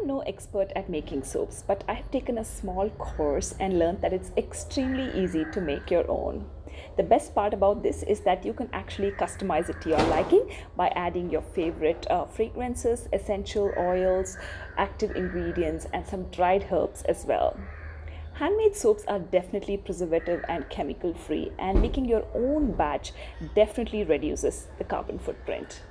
no expert at making soaps, but I have taken a small course and learned that it's extremely easy to make your own. The best part about this is that you can actually customize it to your liking by adding your favorite fragrances, essential oils, active ingredients, and some dried herbs as well. Handmade soaps are definitely preservative and chemical free, and making your own batch definitely reduces the carbon footprint.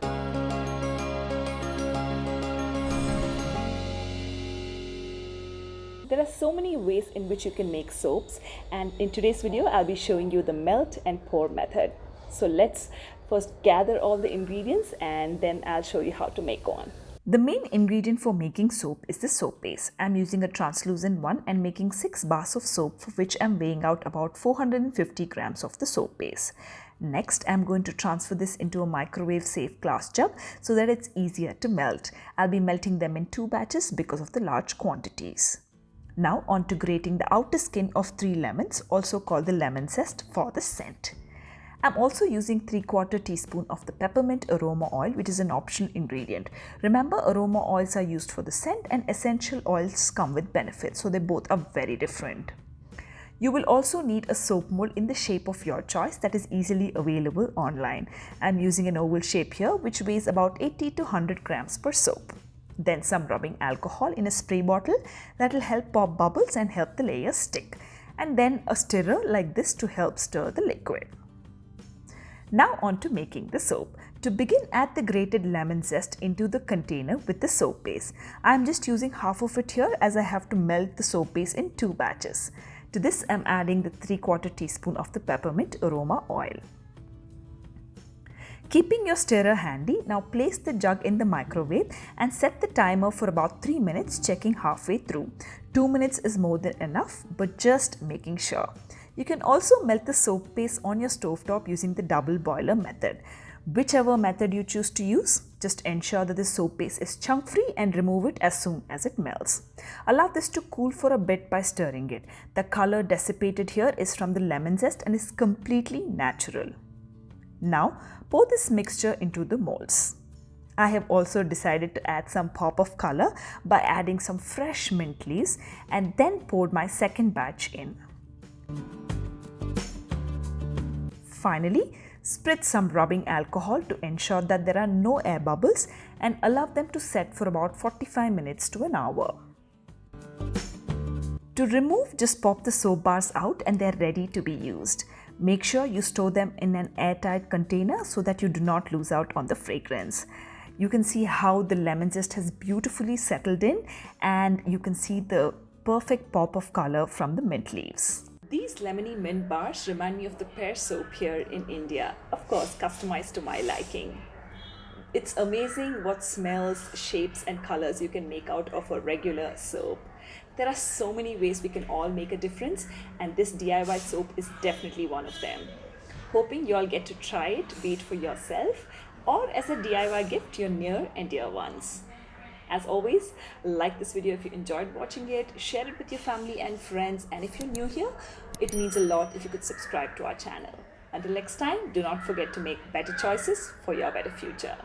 There are so many ways in which you can make soaps, and in today's video I'll be showing you the melt and pour method. So let's first gather all the ingredients and then I'll show you how to make one. The main ingredient for making soap is the soap base. I'm using a translucent one and making 6 bars of soap, for which I'm weighing out about 450 grams of the soap base. Next, I'm going to transfer this into a microwave safe glass jug so that it's easier to melt. I'll be melting them in 2 batches because of the large quantities. Now on to grating the outer skin of 3 lemons, also called the lemon zest, for the scent. I'm also using 3/4 teaspoon of the peppermint aroma oil, which is an optional ingredient. Remember, aroma oils are used for the scent and essential oils come with benefits, so they both are very different. You will also need a soap mold in the shape of your choice that is easily available online. I'm using an oval shape here, which weighs about 80 to 100 grams per soap. Then some rubbing alcohol in a spray bottle that will help pop bubbles and help the layers stick. And then a stirrer like this to help stir the liquid. Now on to making the soap. To begin, add the grated lemon zest into the container with the soap base. I am just using half of it here as I have to melt the soap base in 2 batches. To this, I am adding the 3/4 teaspoon of the peppermint aroma oil. Keeping your stirrer handy, now place the jug in the microwave and set the timer for about 3 minutes, checking halfway through. 2 minutes is more than enough, but just making sure. You can also melt the soap base on your stovetop using the double boiler method. Whichever method you choose to use, just ensure that the soap base is chunk free and remove it as soon as it melts. Allow this to cool for a bit by stirring it. The color dissipated here is from the lemon zest and is completely natural. Now pour this mixture into the molds. I have also decided to add some pop of color by adding some fresh mint leaves and then poured my second batch in. Finally, spritz some rubbing alcohol to ensure that there are no air bubbles and allow them to set for about 45 minutes to an hour. To remove, just pop the soap bars out and they're ready to be used. Make sure you store them in an airtight container so that you do not lose out on the fragrance. You can see how the lemon zest has beautifully settled in, and you can see the perfect pop of color from the mint leaves. These lemony mint bars remind me of the pear soap here in India, of course customized to my liking. It's amazing what smells, shapes and colors you can make out of a regular soap. There are so many ways we can all make a difference, and this DIY soap is definitely one of them. Hoping you all get to try it, be it for yourself or as a DIY gift to your near and dear ones. As always, like this video if you enjoyed watching it, share it with your family and friends, and if you're new here, it means a lot if you could subscribe to our channel. Until next time, do not forget to make better choices for your better future.